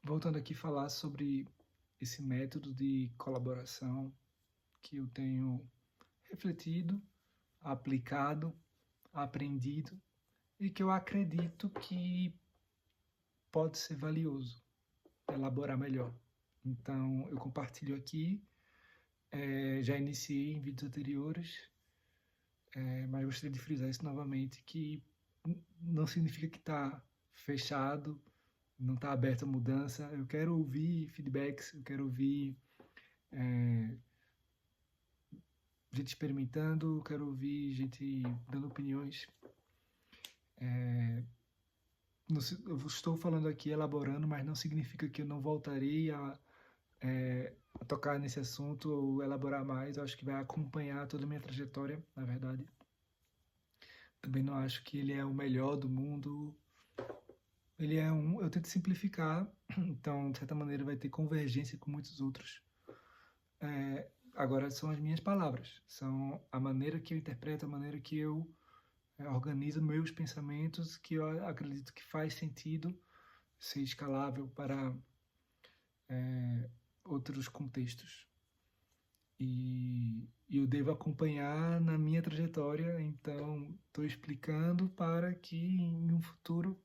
Voltando aqui falar sobre esse método de colaboração que eu tenho refletido, aplicado, aprendido e que eu acredito que pode ser valioso elaborar melhor. Então, eu compartilho aqui, já iniciei em vídeos anteriores, mas gostaria de frisar isso novamente, que não significa que está fechado, não está aberto a mudança. Eu quero ouvir feedbacks, eu quero ouvir gente experimentando, quero ouvir gente dando opiniões. Eu estou falando aqui, elaborando, mas não significa que eu não voltarei a tocar nesse assunto ou elaborar mais. Eu acho que vai acompanhar toda a minha trajetória, na verdade. Também não acho que ele é o melhor do mundo. Ele é um... Eu tento simplificar, então, de certa maneira, vai ter convergência com muitos outros. Agora, são as minhas palavras. São a maneira que eu interpreto, a maneira que eu organizo meus pensamentos, que eu acredito que faz sentido ser escalável para outros contextos. E eu devo acompanhar na minha trajetória, então estou explicando para que em um futuro,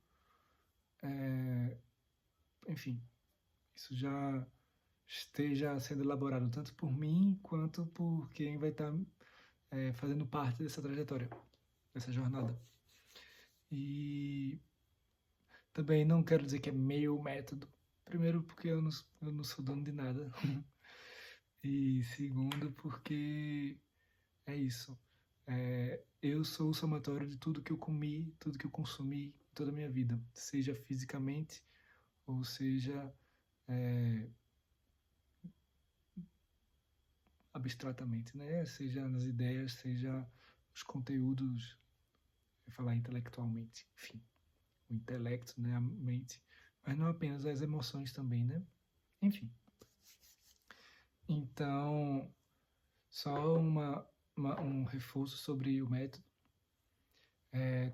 enfim, isso já esteja sendo elaborado tanto por mim quanto por quem vai estar fazendo parte dessa trajetória, dessa jornada. E também não quero dizer que é meu método. Primeiro, porque eu não sou dono de nada. E segundo, porque é isso. Eu sou o somatório de tudo que eu comi, tudo que eu consumi toda a minha vida, seja fisicamente ou seja abstratamente, né? Seja nas ideias, seja os conteúdos, falar intelectualmente, enfim, o intelecto, né? A mente, mas não apenas as emoções também, né? Enfim. Então, só um reforço sobre o método.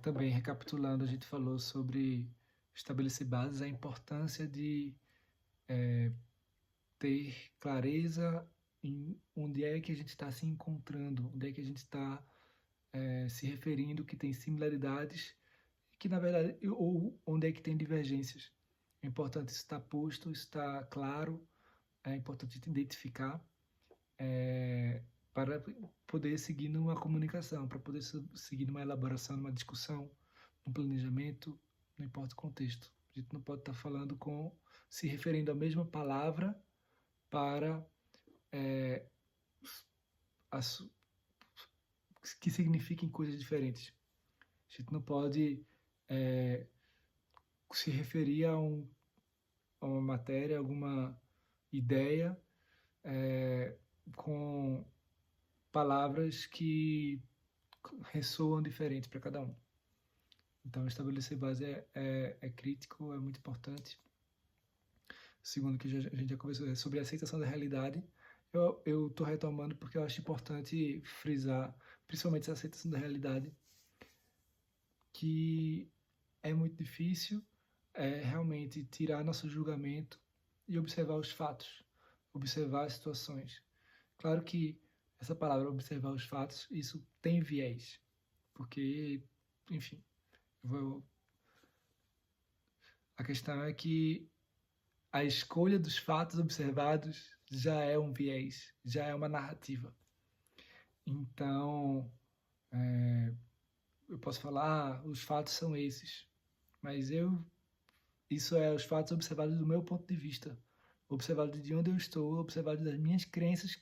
Também recapitulando, a gente falou sobre estabelecer bases, a importância de ter clareza em onde é que a gente está se encontrando, onde é que a gente está se referindo, que tem similaridades, que na verdade, ou onde é que tem divergências. É importante estar posto, estar claro, é importante identificar para poder seguir numa comunicação, para poder seguir numa elaboração, numa discussão, num planejamento, não importa o contexto. A gente não pode estar falando se referindo à mesma palavra para as, que signifiquem coisas diferentes. A gente não pode se referir a uma matéria, alguma ideia com palavras que ressoam diferentes para cada um. Então, estabelecer base é crítico, é muito importante. Segundo que a gente já conversou, é sobre a aceitação da realidade. Eu estou retomando porque eu acho importante frisar, principalmente essa aceitação da realidade, que é muito difícil realmente tirar nosso julgamento e observar os fatos, observar as situações. Claro que essa palavra, observar os fatos, isso tem viés, porque, enfim, a questão é que a escolha dos fatos observados já é um viés, já é uma narrativa. Então, eu posso falar, os fatos são esses, mas isso é os fatos observados do meu ponto de vista, observado de onde eu estou, observado das minhas crenças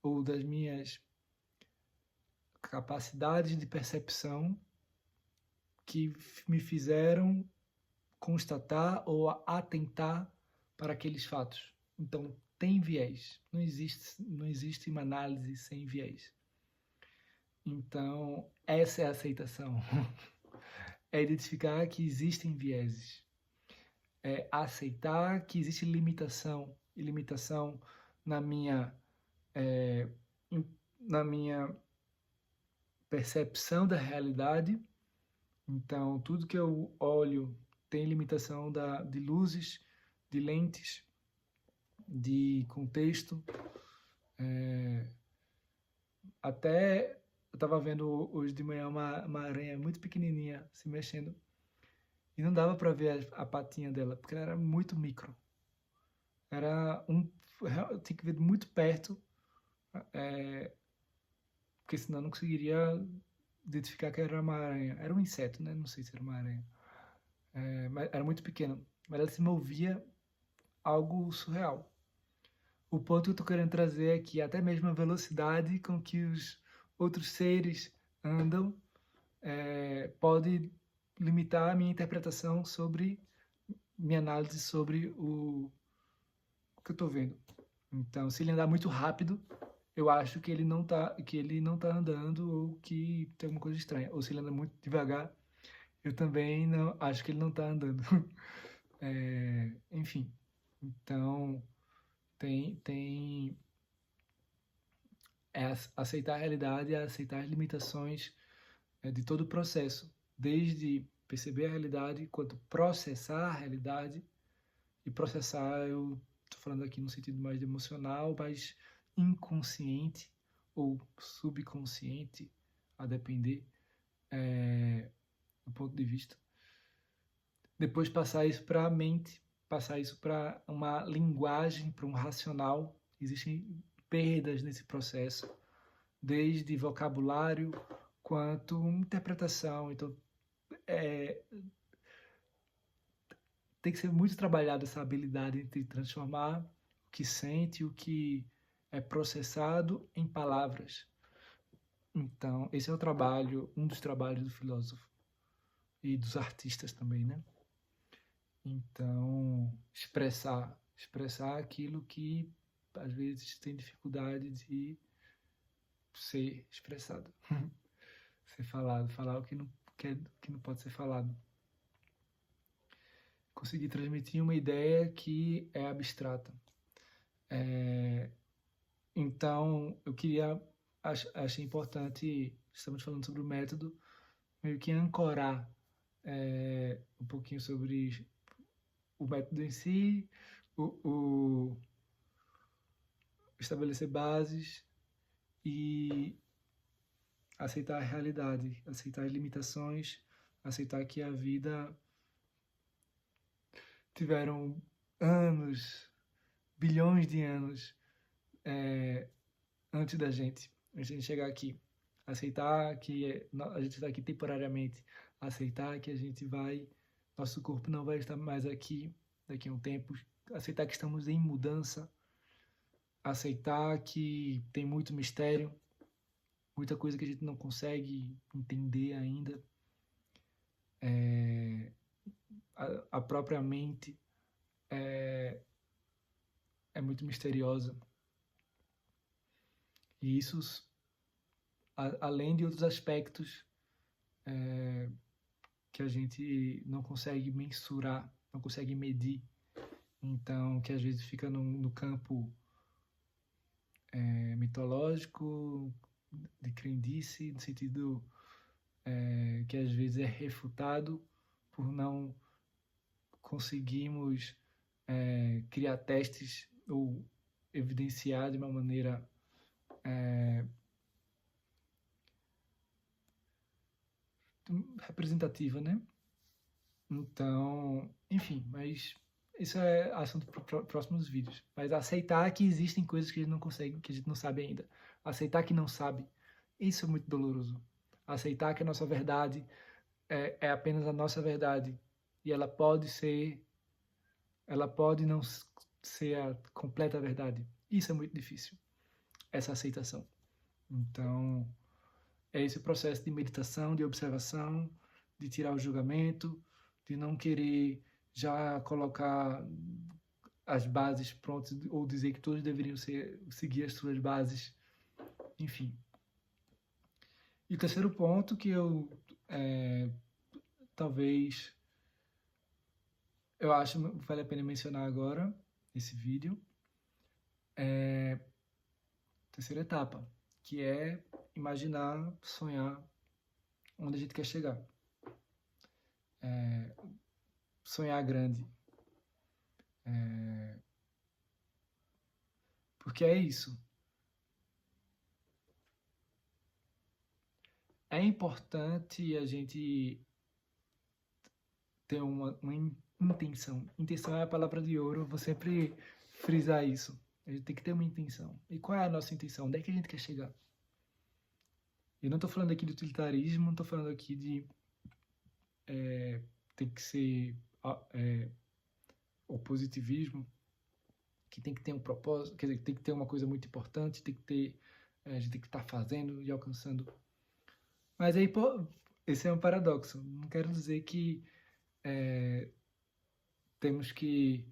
ou das minhas capacidades de percepção que me fizeram constatar ou atentar para aqueles fatos. Então, tem viés. Não existe uma análise sem viés. Então, essa é a aceitação. É identificar que existem vieses. É aceitar que existe limitação. E limitação na minha, na minha percepção da realidade. Então, tudo que eu olho tem limitação de luzes, de lentes, de contexto. Até eu estava vendo hoje de manhã uma aranha muito pequenininha se mexendo e não dava para ver a patinha dela, porque ela era muito micro. Eu tinha que ver de muito perto, porque senão eu não conseguiria identificar que era uma aranha. Era um inseto, né? Não sei se era uma aranha. Mas era muito pequeno. Mas ela se movia algo surreal. O ponto que eu estou querendo trazer é que até mesmo a velocidade com que os outros seres andam pode limitar a minha interpretação sobre, minha análise sobre o que eu estou vendo. Então, se ele andar muito rápido, eu acho que ele não tá andando ou que tem alguma coisa estranha. Ou se ele anda muito devagar, eu também não acho que ele não está andando. Enfim, então tem aceitar a realidade, é aceitar as limitações de todo o processo, desde perceber a realidade, quanto processar a realidade. E processar, eu estou falando aqui no sentido mais emocional, mas inconsciente ou subconsciente, a depender do ponto de vista. Depois passar isso para a mente, passar isso para uma linguagem, para um racional. Existem perdas nesse processo, desde vocabulário quanto interpretação. Então, tem que ser muito trabalhada essa habilidade de transformar o que sente, o que é processado em palavras. Então, esse é o trabalho, um dos trabalhos do filósofo e dos artistas também, né? Então, expressar aquilo que às vezes tem dificuldade de ser expressado, ser falado, falar o que não pode ser falado. Conseguir transmitir uma ideia que é abstrata. Então, achei importante, estamos falando sobre o método, meio que ancorar um pouquinho sobre o método em si, o estabelecer bases e aceitar a realidade, aceitar as limitações, aceitar que a vida tiveram anos, bilhões de anos antes da gente, antes de chegar aqui. Aceitar que a gente está aqui temporariamente, aceitar que nosso corpo não vai estar mais aqui daqui a um tempo, aceitar que estamos em mudança, aceitar que tem muito mistério, muita coisa que a gente não consegue entender ainda. A própria mente é muito misteriosa. E isso, além de outros aspectos que a gente não consegue mensurar, não consegue medir. Então, que às vezes fica no campo mitológico, de crendice, no sentido que às vezes é refutado por não conseguirmos criar testes ou evidenciar de uma maneira representativa, né? Então, enfim, mas isso é assunto para próximos vídeos. Mas aceitar que existem coisas que a gente não consegue, que a gente não sabe ainda. Aceitar que não sabe, isso é muito doloroso. Aceitar que a nossa verdade é apenas a nossa verdade e ela pode não ser a completa verdade. Isso é muito difícil, essa aceitação. Então, é esse processo de meditação, de observação, de tirar o julgamento, de não querer já colocar as bases prontas ou dizer que todos deveriam seguir as suas bases, enfim. E o terceiro ponto que talvez eu acho vale a pena mencionar agora nesse vídeo é a terceira etapa, que é imaginar, sonhar onde a gente quer chegar. sonhar grande. Porque é isso. É importante a gente ter uma intenção. Intenção é a palavra de ouro, eu vou sempre frisar isso. A gente tem que ter uma intenção. E qual é a nossa intenção? Onde é que a gente quer chegar? Eu não estou falando aqui de utilitarismo, não estou falando aqui de tem que ser o positivismo, que tem que ter um propósito, quer dizer, tem que ter uma coisa muito importante, tem que ter, a gente tem que estar fazendo e alcançando. Mas aí, pô, esse é um paradoxo. Não quero dizer que temos que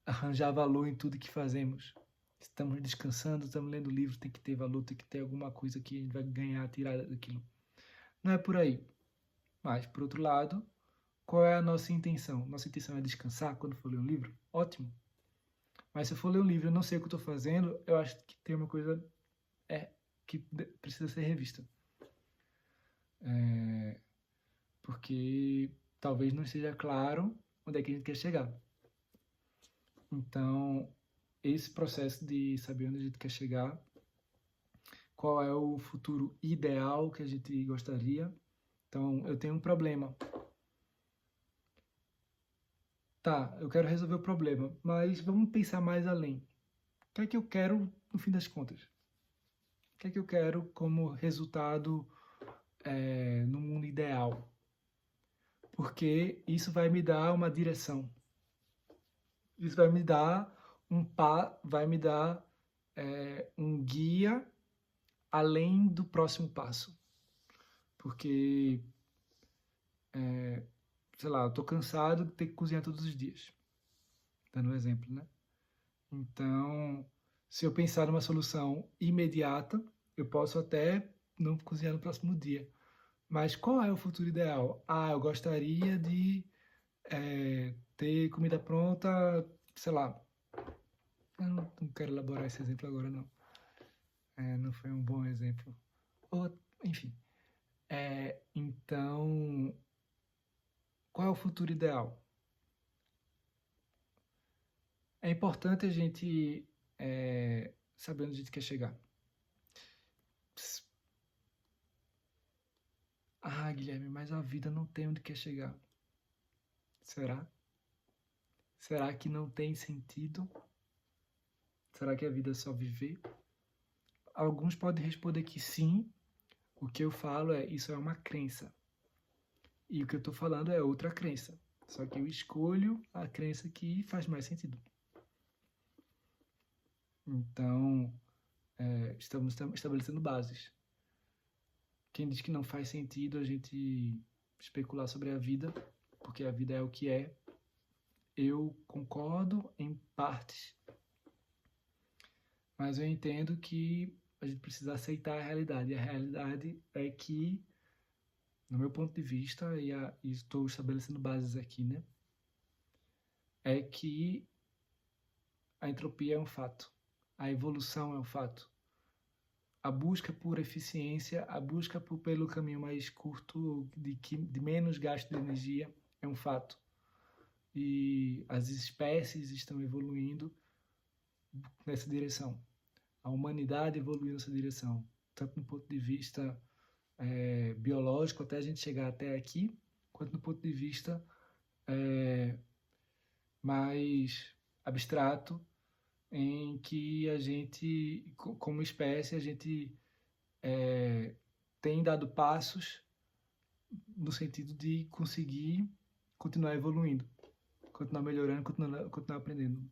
arranjar valor em tudo que fazemos. Estamos descansando, estamos lendo livro, tem que ter valor, tem que ter alguma coisa que a gente vai ganhar, tirar daquilo. Não é por aí. Mas, por outro lado, qual é a nossa intenção? Nossa intenção é descansar quando for ler um livro? Ótimo. Mas se eu for ler um livro e eu não sei o que eu estou fazendo, eu acho que tem uma coisa que precisa ser revista. Porque talvez não esteja claro onde é que a gente quer chegar. Então, esse processo de saber onde a gente quer chegar, qual é o futuro ideal que a gente gostaria. Então, eu tenho um problema. Tá, eu quero resolver o problema, mas vamos pensar mais além. O que é que eu quero no fim das contas? O que é que eu quero como resultado no mundo ideal? Porque isso vai me dar uma direção. Isso vai me dar um guia além do próximo passo. Porque, sei lá, eu tô cansado de ter que cozinhar todos os dias. Dando um exemplo, né? Então, se eu pensar numa solução imediata, eu posso até não cozinhar no próximo dia. Mas qual é o futuro ideal? Ah, eu gostaria de ter comida pronta, sei lá. Eu não quero elaborar esse exemplo agora, não. Não foi um bom exemplo. Enfim. Então, qual é o futuro ideal? É importante a gente saber onde a gente quer chegar. Ah, Guilherme, mas a vida não tem onde quer chegar. Será? Será que não tem sentido? Será que a vida é só viver? Alguns podem responder que sim. O que eu falo isso é uma crença. E o que eu estou falando é outra crença. Só que eu escolho a crença que faz mais sentido. Então, estamos estabelecendo bases. Quem diz que não faz sentido a gente especular sobre a vida, porque a vida é o que é, eu concordo em partes. Mas eu entendo que a gente precisa aceitar a realidade. E a realidade é que, no meu ponto de vista, e estou estabelecendo bases aqui, né? É que a entropia é um fato. A evolução é um fato. A busca por eficiência, a busca pelo caminho mais curto, de menos gasto de energia, é um fato. E as espécies estão evoluindo nessa direção. A humanidade evoluiu nessa direção, tanto no ponto de vista biológico, até a gente chegar até aqui, quanto no ponto de vista mais abstrato, em que a gente, como espécie, a gente tem dado passos no sentido de conseguir continuar evoluindo, continuar melhorando, continuar aprendendo.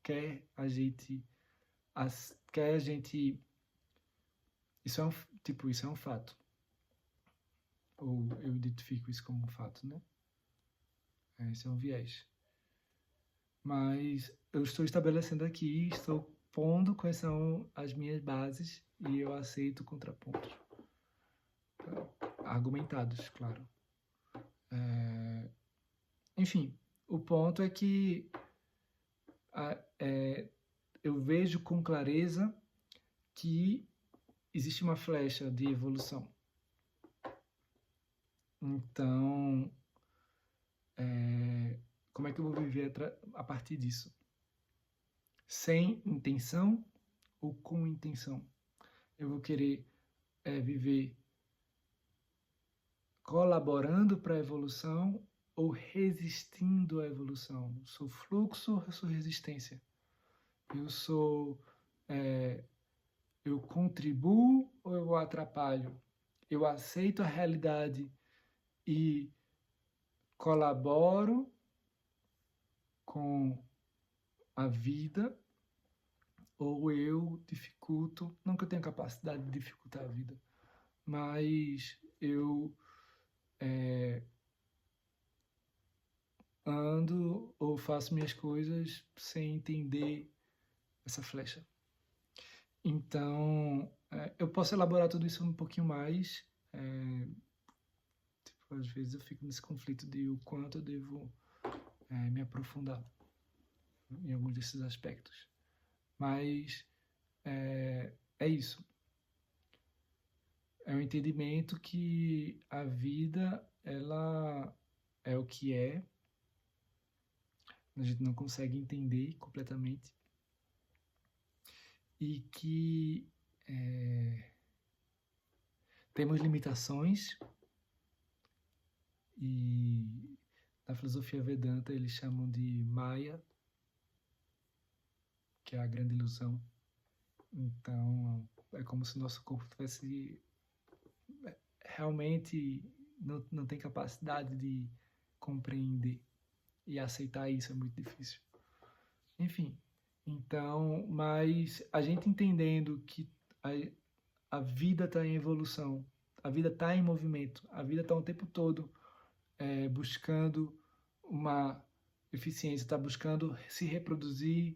Quer a gente isso é um fato. Ou eu identifico isso como um fato, né? Esse é um viés. Mas eu estou estabelecendo aqui, estou pondo quais são as minhas bases e eu aceito contrapontos. Argumentados, claro. Enfim, o ponto é que eu vejo com clareza que existe uma flecha de evolução. Então, como é que eu vou viver a partir disso? Sem intenção ou com intenção? Eu vou querer viver colaborando para a evolução ou resistindo à evolução? Eu sou fluxo, eu sou resistência. Eu contribuo ou eu atrapalho? Eu aceito a realidade e colaboro com a vida, ou eu dificulto, não que eu tenha capacidade de dificultar a vida, mas eu ando ou faço minhas coisas sem entender essa flecha. Então, eu posso elaborar tudo isso um pouquinho mais. Às vezes eu fico nesse conflito de o quanto eu devo me aprofundar em alguns desses aspectos. Mas é isso. É um entendimento que a vida, ela é o que é. A gente não consegue entender completamente. E que temos limitações. E na filosofia Vedanta eles chamam de Maya, que é a grande ilusão. Então é como se o nosso corpo tivesse realmente não tem capacidade de compreender, e aceitar isso é muito difícil. Enfim, então, mas a gente entendendo que a vida está em evolução, a vida está em movimento, a vida está o tempo todo buscando uma eficiência, está buscando se reproduzir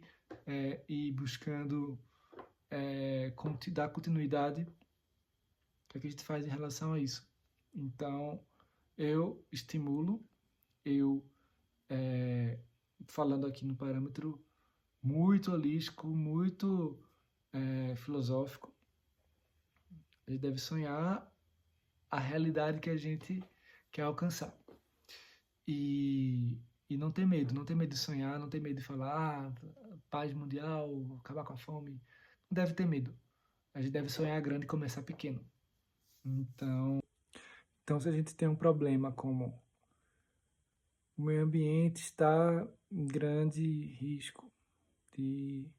e buscando dar continuidade. O que a gente faz em relação a isso? Então, eu estimulo, falando aqui no parâmetro muito holístico, muito filosófico, a gente deve sonhar a realidade que a gente quer alcançar. E não ter medo de sonhar, não ter medo de falar, paz mundial, acabar com a fome. Não deve ter medo. A gente deve sonhar grande e começar pequeno. Então, se a gente tem um problema como o meio ambiente está em grande risco de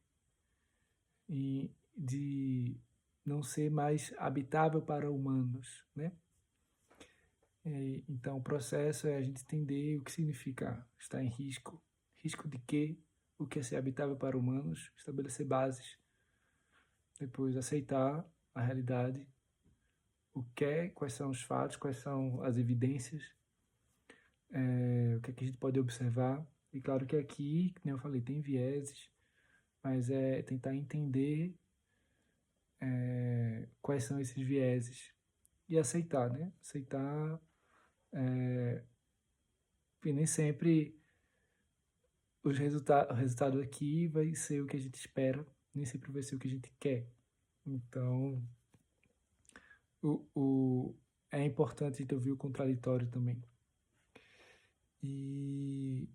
não ser mais habitável para humanos, né? Então, o processo é a gente entender o que significa estar em risco. Risco de quê? O que é ser habitável para humanos? Estabelecer bases. Depois, aceitar a realidade. O que é, quais são os fatos, quais são as evidências. O que é que a gente pode observar. E claro que aqui, como eu falei, tem vieses, mas é tentar entender quais são esses vieses. E aceitar, né? Aceitar e nem sempre o resultado aqui vai ser o que a gente espera, nem sempre vai ser o que a gente quer. Então, é importante a gente ouvir o contraditório também. E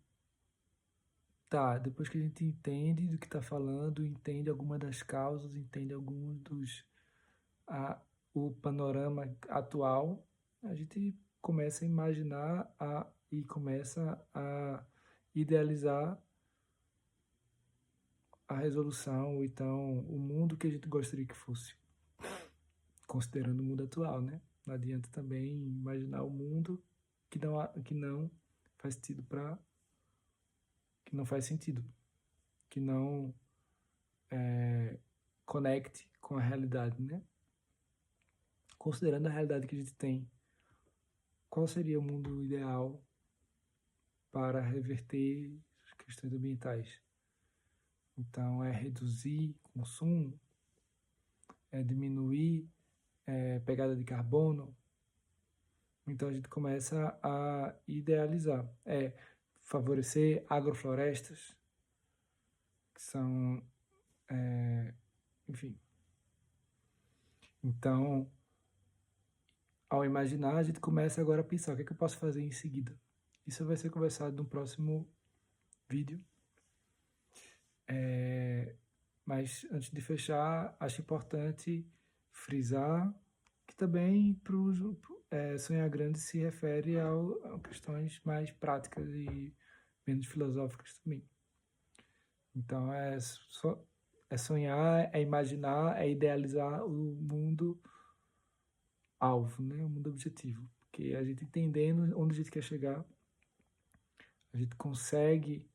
tá, depois que a gente entende do que está falando, entende alguma das causas, entende alguns o panorama atual, a gente começa a imaginar e começa a idealizar a resolução, ou então o mundo que a gente gostaria que fosse, considerando o mundo atual, né? Não adianta também imaginar o mundo que não faz sentido que não faz sentido, que não conecte com a realidade, né? Considerando a realidade que a gente tem, qual seria o mundo ideal para reverter as questões ambientais? Então, é reduzir consumo, é diminuir pegada de carbono. Então, a gente começa a idealizar. Favorecer agroflorestas, que são, enfim. Então, ao imaginar, a gente começa agora a pensar, o que é que eu posso fazer em seguida? Isso vai ser conversado no próximo vídeo. Mas antes de fechar, acho importante frisar que também sonhar grande se refere a questões mais práticas e menos filosóficas também. Então é sonhar, é imaginar, é idealizar o mundo alvo, né? O mundo objetivo. Porque a gente entendendo onde a gente quer chegar, a gente consegue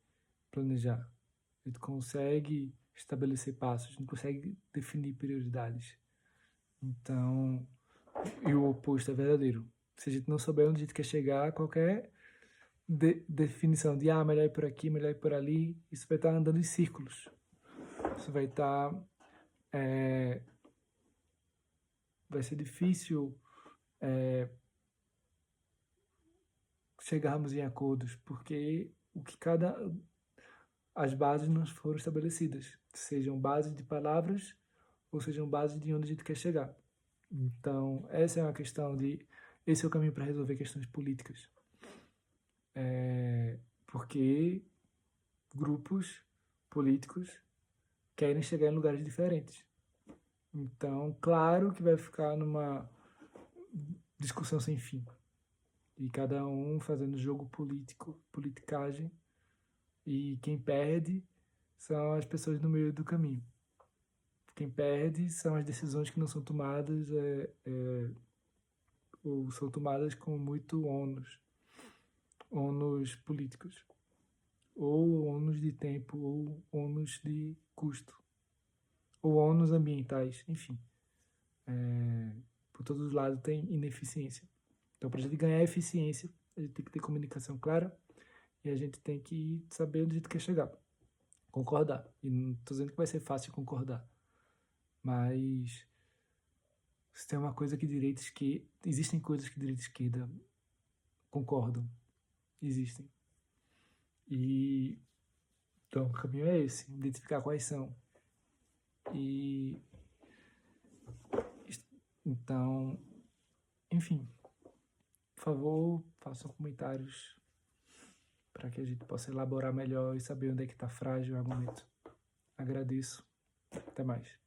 planejar, a gente consegue estabelecer passos, a gente consegue definir prioridades. Então, e o oposto é verdadeiro. Se a gente não souber onde a gente quer chegar, qualquer definição de melhor ir por aqui, melhor ir por ali, isso vai estar andando em círculos. Isso vai estar... vai ser difícil chegarmos em acordos, porque as bases não foram estabelecidas, sejam bases de palavras ou sejam bases de onde a gente quer chegar. Então, essa é uma questão esse é o caminho para resolver questões políticas. Porque grupos políticos querem chegar em lugares diferentes. Então, claro que vai ficar numa discussão sem fim. E cada um fazendo jogo político, politicagem, e quem perde são as pessoas no meio do caminho. Quem perde são as decisões que não são tomadas ou são tomadas com muito ônus políticos, ou ônus de tempo, ou ônus de custo, ou ônus ambientais, enfim. Por todos os lados tem ineficiência. Então, para a gente ganhar eficiência, a gente tem que ter comunicação clara e a gente tem que saber onde a gente quer chegar. Concordar. E não estou dizendo que vai ser fácil concordar, mas se tem uma coisa que direita e esquerda... Existem coisas que direita e esquerda concordam. Existem. E então o caminho é esse, identificar quais são. E então, enfim, por favor, façam comentários para que a gente possa elaborar melhor e saber onde é que está frágil o argumento. Agradeço. Até mais.